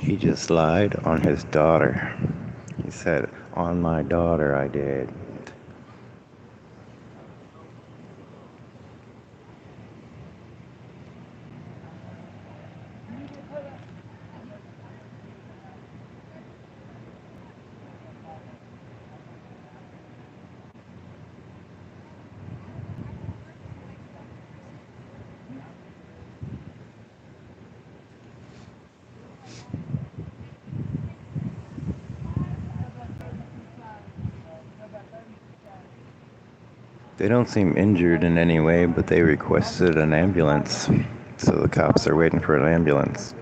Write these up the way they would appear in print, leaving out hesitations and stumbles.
He just lied on his daughter. He said, on my daughter I did. They don't seem injured in any way, but they requested an ambulance. So the cops are waiting for an ambulance.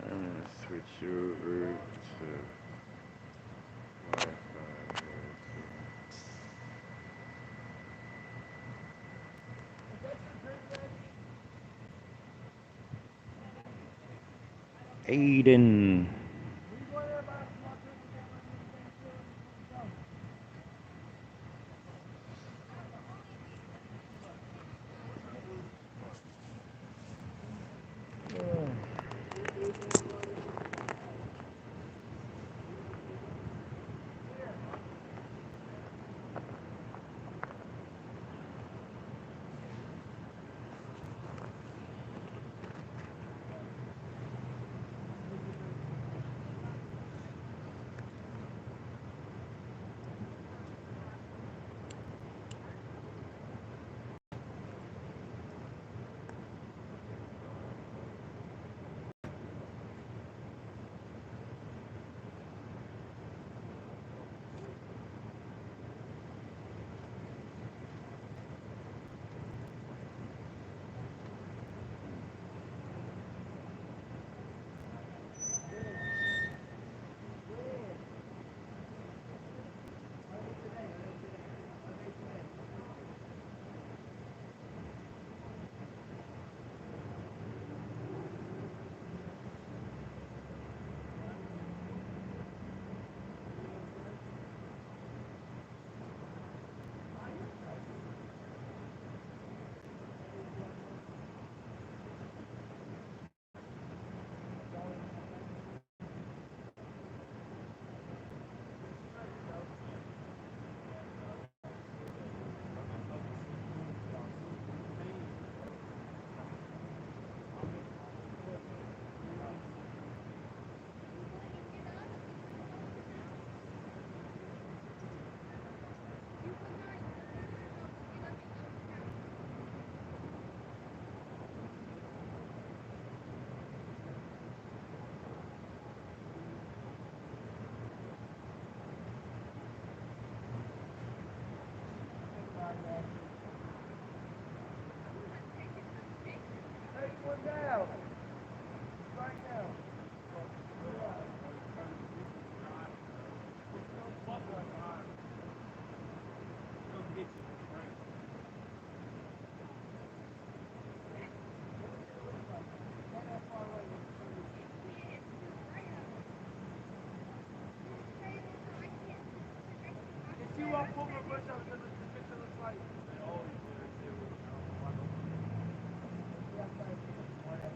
I'm gonna switch over to Wi-Fi. Aiden.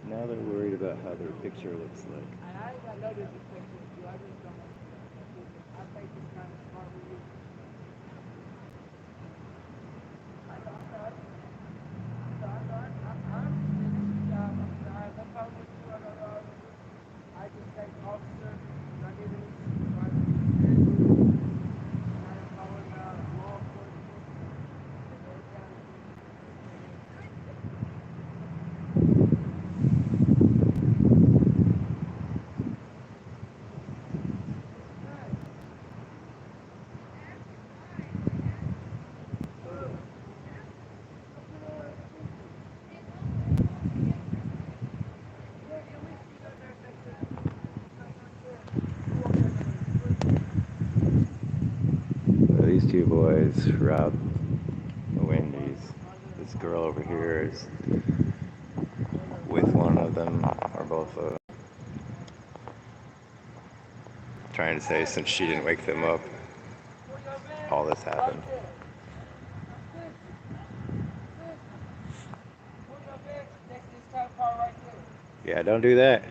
Now they're worried about how their picture looks like. I ain't got no disrespect to you. I just don't. I think it's kind of smart with you. I know. I just take officer, and I give it I am calling law enforcement. These two boys robbed the Wendys. This girl over here is with one of them, or both of them. Trying to say since she didn't wake them up, all this happened. Yeah, don't do that.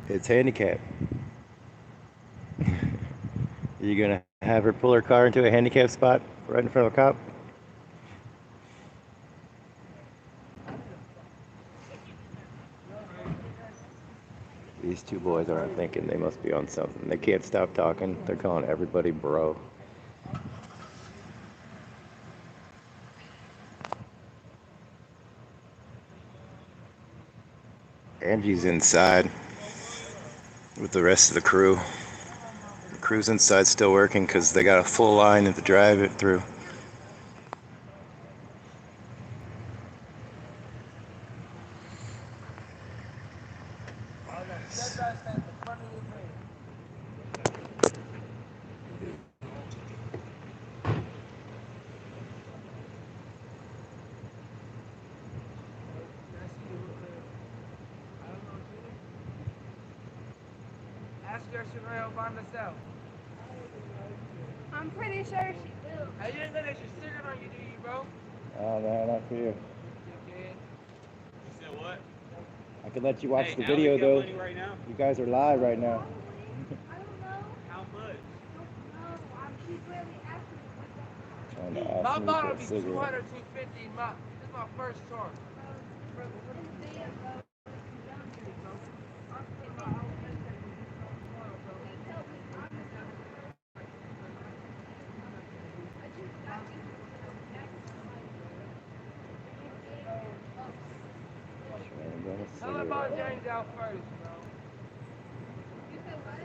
It's handicapped. You gonna have her pull her car into a handicapped spot right in front of a cop? These two boys aren't thinking, they must be on something. They can't stop talking. They're calling everybody bro. Angie's inside with the rest of the crew. The crew's inside still working because they got a full line to drive it through. Ask her if she will by herself. I'm pretty sure she will. Hey, you ain't gonna let your sticker on you, do you, bro? Oh no, not for you. Dickhead. You said what? I could let you watch Hey, the Allie, video you got though. money right now? You guys are live right now. I don't know. How much? No, she's really asking me. Trying to ask My me bottle for a be cigarette. 200, 250. This is my first charge. Tell her Bond James out first, bro. You said what?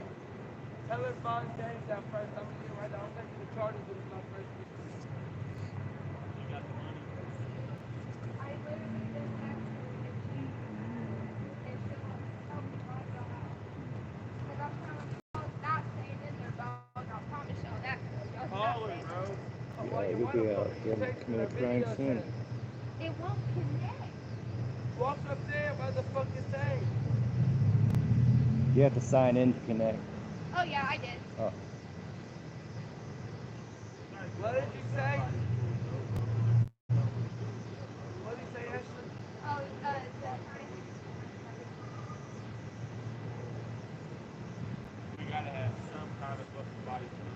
Tell her Bond James out first. I'm gonna get right now. I'm taking the charges with my first picture. You got the money? I literally just asked her if she'll help me drive the house. Because I'm trying to not staying in there, dog. I promise y'all that. Y'all Call her, staying bro. Yeah, you'll be out committing a crime soon. It won't connect. Walk up there, motherfucking thing. You have to sign in to connect. Oh, yeah, I did. Oh. What did you say? What did you say, Ashley? Oh, We gotta have some kind of fucking body camera.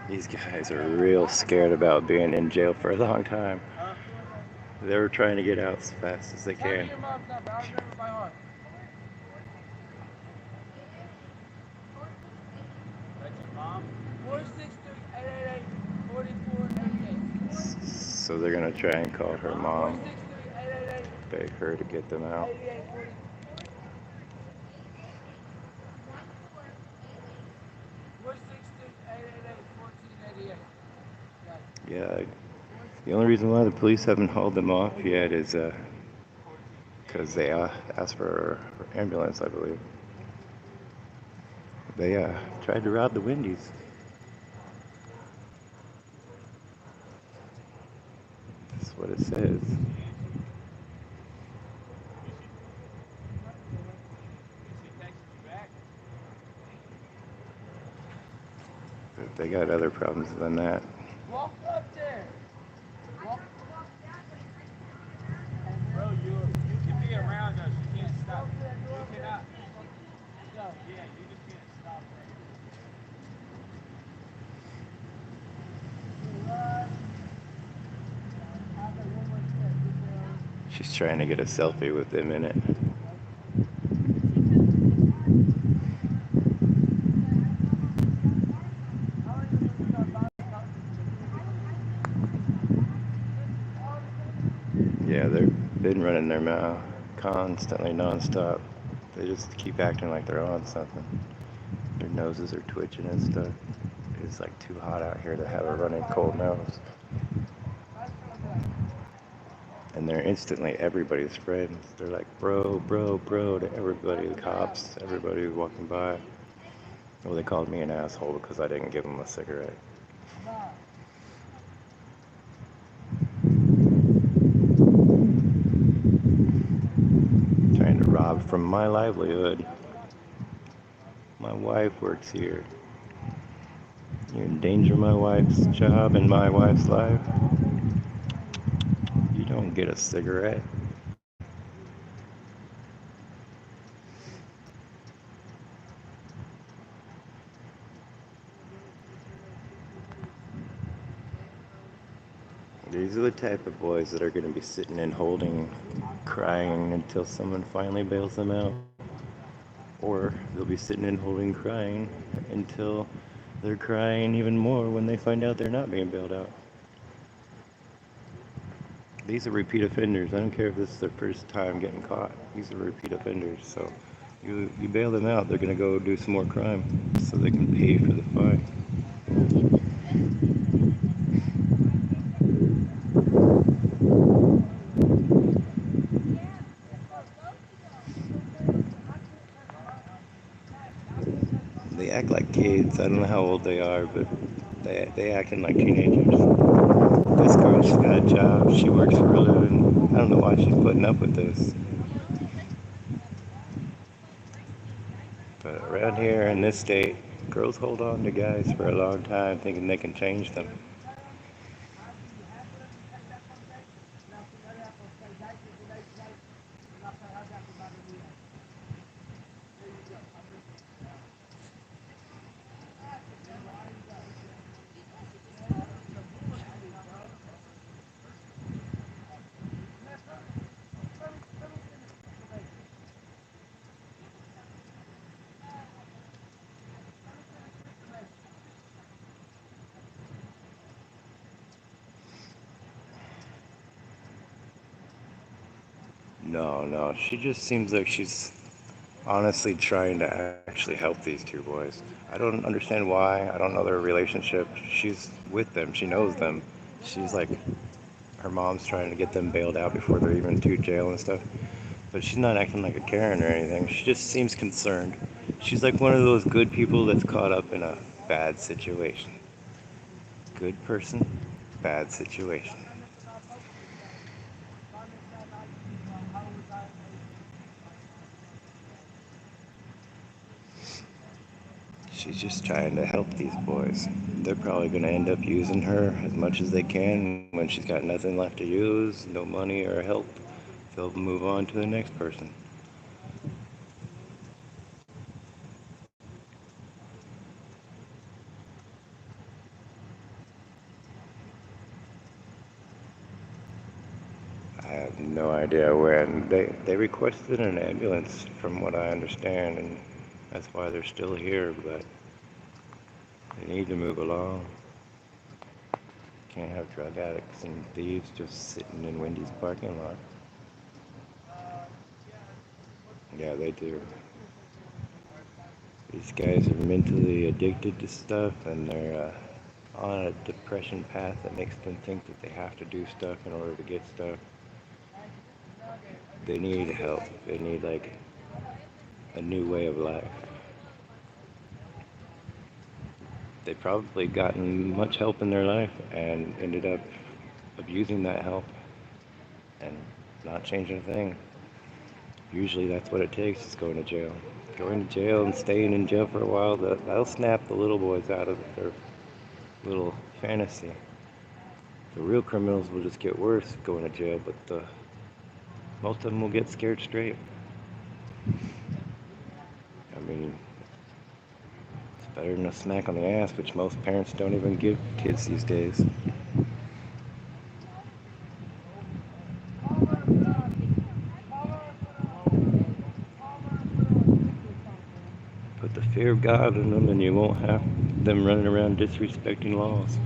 These guys are real scared about being in jail for a long time. Huh? They're trying to get out as fast as they Tell me can. your mom's number. I remember by heart. That's your mom? 463-888-4488. So they're gonna try and call her mom, 463-888-8844. beg her to get them out. Yeah, the only reason why the police haven't hauled them off yet is because they asked for an ambulance, I believe. They tried to rob the Wendys. That's what it says. They got other problems than that. Walk up there. Walk. Bro, you can be around us. You can't stop. You cannot. Go. Yeah, you just can't stop right She's trying to get a selfie with them in it. Yeah, they've been running their mouth constantly, nonstop. They just keep acting like they're on something. Their noses are twitching and stuff. It's like too hot out here to have a running cold nose. And they're instantly everybody's friends. They're like, bro, bro, bro to everybody, the cops, everybody who's walking by. Well, they called me an asshole because I didn't give them a cigarette. Trying to rob from my livelihood. My wife works here. You endanger my wife's job and my wife's life. You don't get a cigarette. These are the type of boys that are going to be sitting and holding, crying until someone finally bails them out. Or they'll be sitting and holding, crying until they're crying even more when they find out they're not being bailed out. These are repeat offenders. I don't care if this is their first time getting caught. These are repeat offenders. So you bail them out, they're going to go do some more crime so they can pay for the fine. They act like kids. I don't know how old they are, but they acting like teenagers. This girl, she's got a job. She works for a living. I don't know why she's putting up with this. But around here in this state, girls hold on to guys for a long time thinking they can change them. No, she just seems like she's honestly trying to actually help these two boys. I don't understand why. I don't know their relationship. She's with them. She knows them. She's like, her mom's trying to get them bailed out before they're even to jail and stuff. But she's not acting like a Karen or anything. She just seems concerned. She's like one of those good people that's caught up in a bad situation. Good person, bad situation. She's just trying to help these boys. They're probably going to end up using her as much as they can. When she's got nothing left to use, no money or help, they'll move on to the next person. I have no idea when. They requested an ambulance, from what I understand, and that's why they're still here, but they need to move along. Can't have drug addicts and thieves just sitting in Wendy's parking lot. Yeah, they do. These guys are mentally addicted to stuff, and they're on a depression path that makes them think that they have to do stuff in order to get stuff. They need help. They need like a new way of life. They probably gotten much help in their life and ended up abusing that help and not changing a thing. Usually that's what it takes, is going to jail. Going to jail and staying in jail for a while, that'll snap the little boys out of their little fantasy. The real criminals will just get worse going to jail, but most of them will get scared straight. I mean, it's better than a smack on the ass, which most parents don't even give kids these days. Put the fear of God in them, and you won't have them running around disrespecting laws.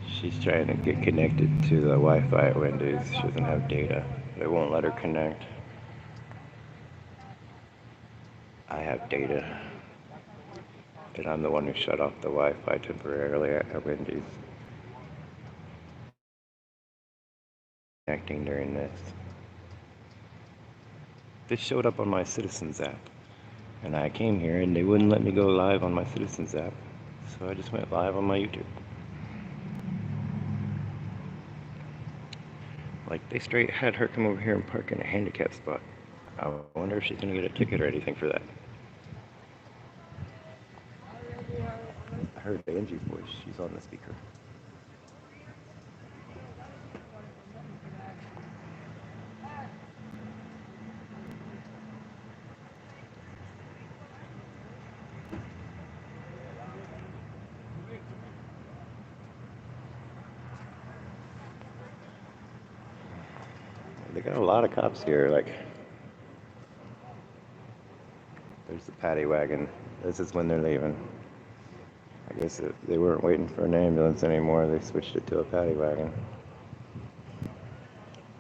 She's trying to get connected to the Wi-Fi at Wendy's. She doesn't have data. They won't let her connect. I have data, and I'm the one who shut off the Wi-Fi temporarily at Wendy's. Connecting during this. This showed up on my Citizens app, and I came here and they wouldn't let me go live on my Citizens app, so I just went live on my YouTube. Like, they straight had her come over here and park in a handicap spot. I wonder if she's gonna get a ticket or anything for that. I heard Angie's voice. She's on the speaker. They got a lot of cops here. Like, there's the paddy wagon. This is when they're leaving. I guess they weren't waiting for an ambulance anymore. They switched it to a paddy wagon.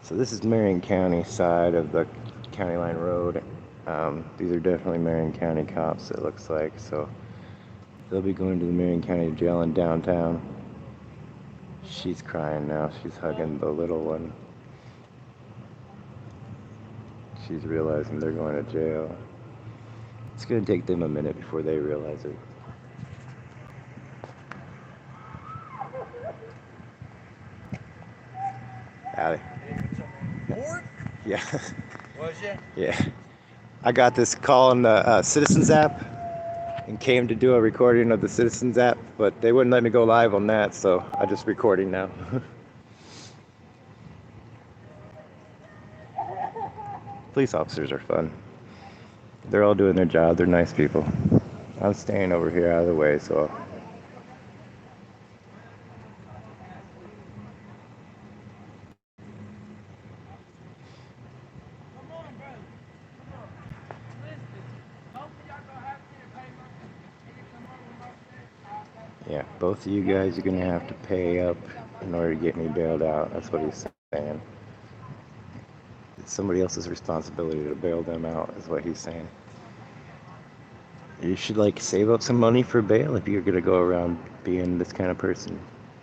So this is Marion County side of the County Line Road. These are definitely Marion County cops, it looks like. So they'll be going to the Marion County Jail in downtown. She's crying now. She's hugging the little one. She's realizing they're going to jail. It's going to take them a minute before they realize it. Allie. Yeah. Was you? Yeah. I got this call on the Citizens app and came to do a recording of the Citizens app, but they wouldn't let me go live on that, so I'm just recording now. Police officers are fun. They're all doing their job. They're nice people. I'm staying over here out of the way, so yeah, both of you guys are going to have to pay up in order to get me bailed out. That's what he's saying. It's somebody else's responsibility to bail them out, is what he's saying. You should, like, save up some money for bail if you're going to go around being this kind of person.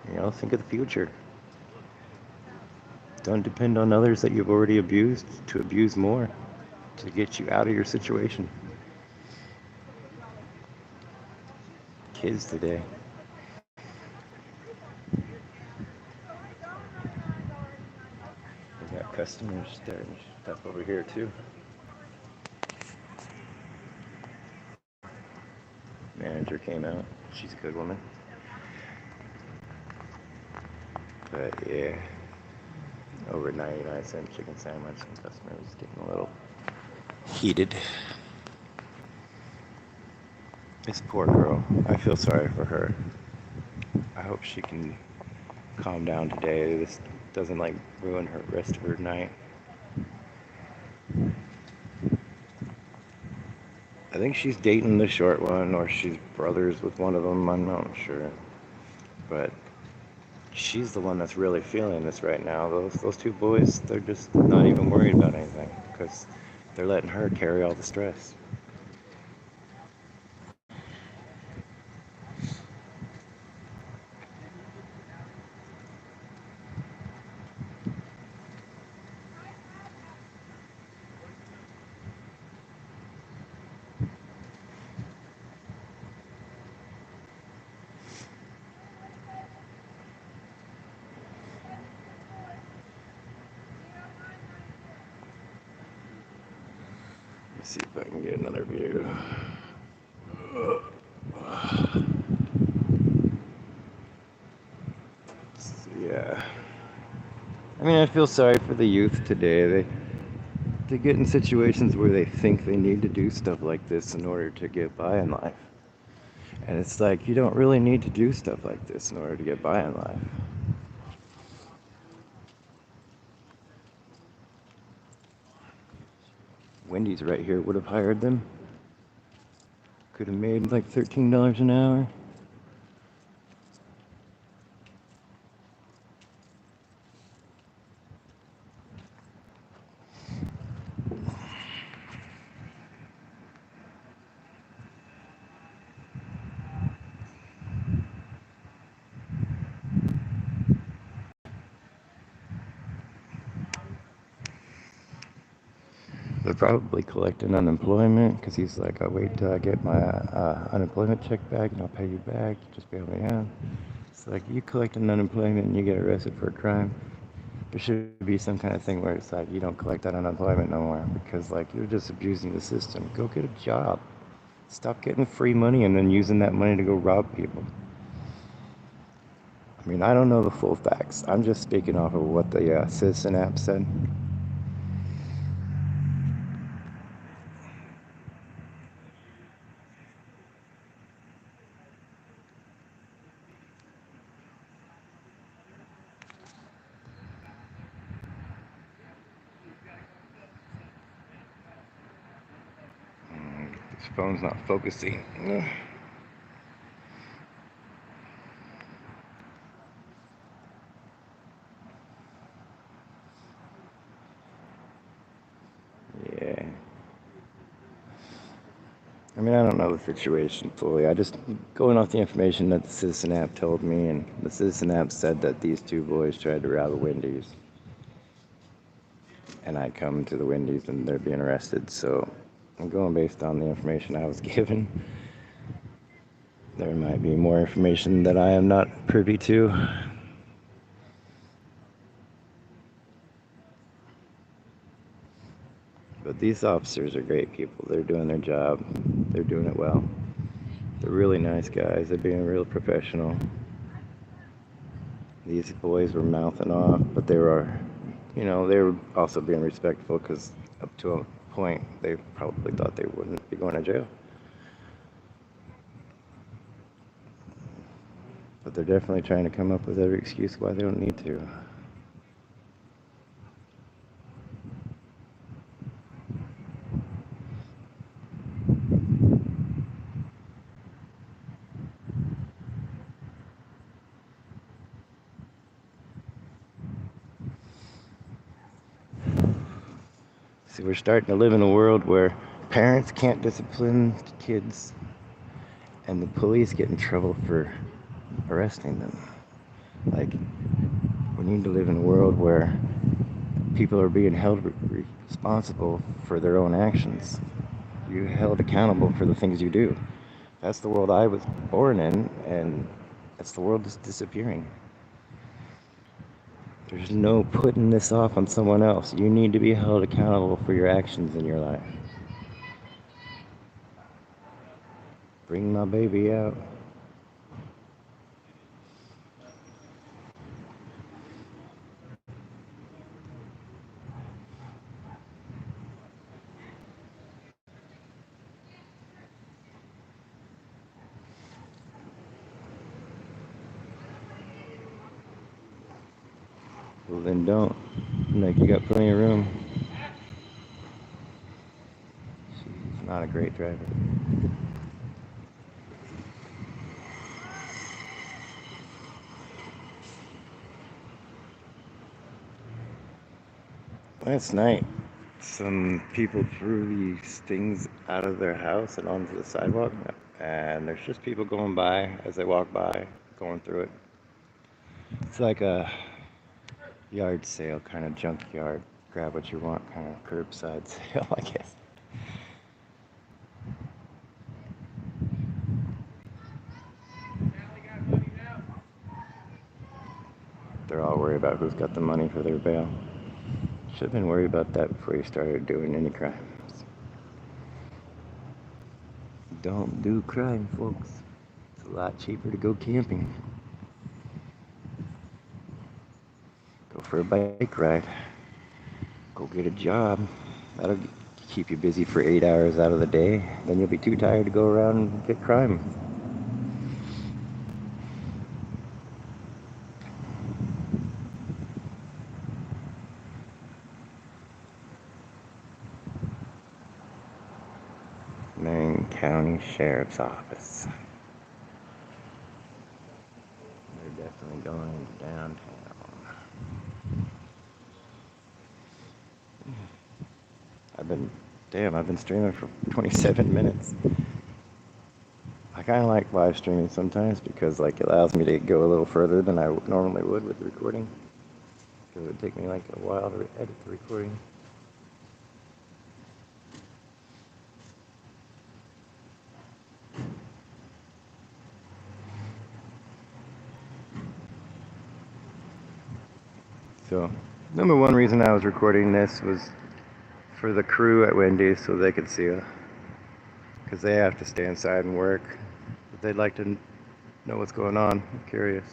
You know, think of the future. Don't depend on others that you've already abused to abuse more to get you out of your situation. Kids today. We got customers starting stuff over here too. Manager came out. She's a good woman. But yeah, over 99-cent chicken sandwich. Some customers getting a little heated. This poor girl. I feel sorry for her. I hope she can calm down today. This doesn't like ruin her rest of her night. I think she's dating the short one, or she's brothers with one of them. I'm not sure. But she's the one that's really feeling this right now. Those two boys, they're just not even worried about anything because they're letting her carry all the stress. See if I can get another view. Yeah. I mean, I feel sorry for the youth today. They get in situations where they think they need to do stuff like this in order to get by in life. And it's like, you don't really need to do stuff like this in order to get by in life. Wendy's right here would have hired them. Could have made like $13 an hour. They're probably collecting unemployment because he's like, I'll wait till I get my unemployment check back and I'll pay you back. Just bail me out. It's like, you collect an unemployment and you get arrested for a crime. There should be some kind of thing where it's like, you don't collect that unemployment no more because like you're just abusing the system. Go get a job. Stop getting free money and then using that money to go rob people. I mean, I don't know the full facts. I'm just speaking off of what the Citizen app said. This phone's not focusing. Yeah. I mean, I don't know the situation fully. I just going off the information that the Citizen app told me, and the Citizen app said that these two boys tried to rob a Wendy's, and I come to the Wendy's and they're being arrested. So I'm going based on the information I was given. There might be more information that I am not privy to. But these officers are great people. They're doing their job. They're doing it well. They're really nice guys. They're being real professional. These boys were mouthing off, but they were, they were also being respectful because up to a point, they probably thought they wouldn't be going to jail. But they're definitely trying to come up with every excuse why they don't need to. See, we're starting to live in a world where parents can't discipline kids and the police get in trouble for arresting them. Like, we need to live in a world where people are being held responsible for their own actions. You're held accountable for the things you do. That's the world I was born in, and that's the world that's disappearing. There's no putting this off on someone else. You need to be held accountable for your actions in your life. Bring my baby out. Well, then don't. Like, you got plenty of room. She's not a great driver. Last night, some people threw these things out of their house and onto the sidewalk, and there's just people going by as they walk by, going through it. It's like a yard sale, kind of junkyard, grab what you want, kind of curbside sale, I guess. They're all worried about who's got the money for their bail. Should have been worried about that before you started doing any crimes. Don't do crime, folks. It's a lot cheaper to go camping. Go for a bike ride. Go get a job. That'll keep you busy for 8 hours out of the day. Then you'll be too tired to go around and get crime. Marion County Sheriff's Office. They're definitely going downtown. I've been streaming for 27 minutes. I kind of like live streaming sometimes because like it allows me to go a little further than I normally would with the recording. Because it would take me like a while to edit the recording. So, number one reason I was recording this was for the crew at Wendys so they could see it. Because they have to stay inside and work. But they'd like to know what's going on. I'm curious.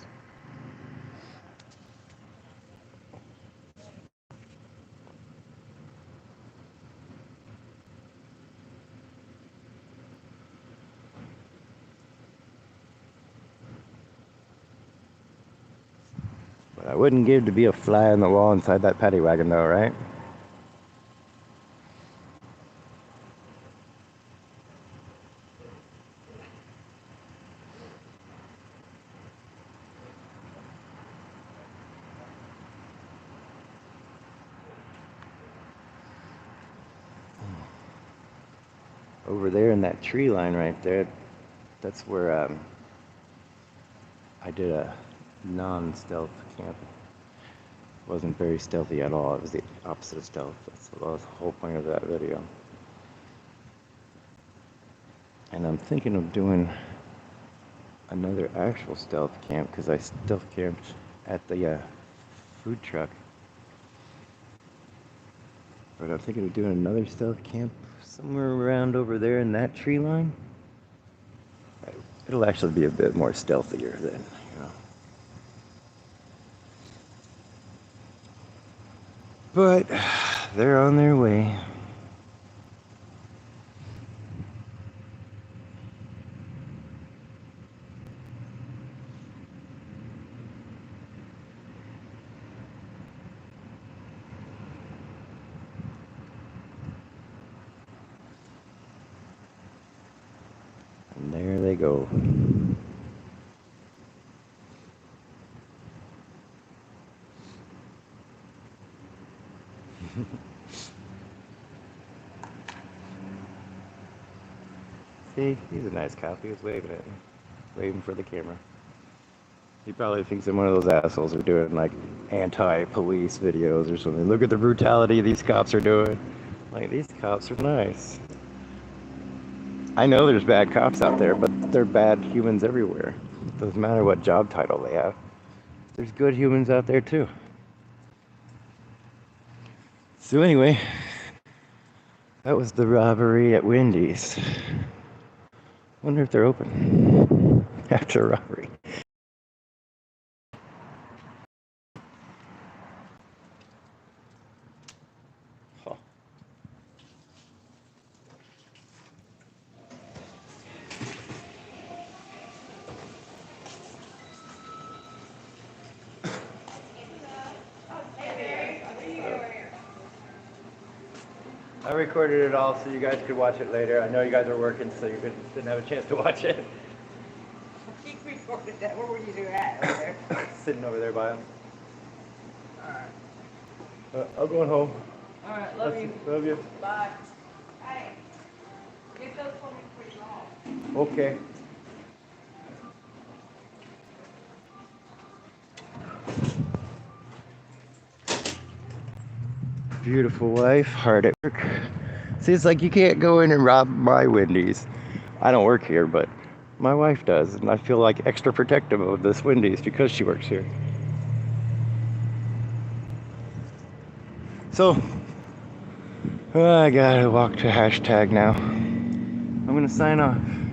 But I wouldn't give to be a fly on the wall inside that paddy wagon though, right? Over there in that tree line right there, that's where I did a non-stealth camp. It wasn't very stealthy at all. It was the opposite of stealth. That was the whole point of that video. And I'm thinking of doing another actual stealth camp because I stealth camped at the food truck. But I'm thinking of doing another stealth camp somewhere around over there in that tree line. It'll actually be a bit more stealthier then, you know. But they're on their way. And there they go. See, he's a nice cop. He was waving at me. Waving for the camera. He probably thinks I'm one of those assholes who are doing like anti-police videos or something. Look at the brutality these cops are doing. Like, these cops are nice. I know there's bad cops out there, but they're bad humans everywhere. It doesn't matter what job title they have. There's good humans out there too. So anyway, that was the robbery at Wendys. Wonder if they're open after a robbery. Huh. I recorded it all so you guys could watch it later. I know you guys are working, so you didn't have a chance to watch it. He recorded that. Where were you at? Over there? Sitting over there by him. Alright. I'm going home. Alright, love you. Love you. Bye. Hey, get those for me before you go home. Okay. Beautiful wife, hard at work. See, it's like you can't go in and rob my Wendys. I don't work here, but my wife does, and I feel like extra protective of this Wendys because she works here. So, I gotta walk to hashtag now. I'm gonna sign off.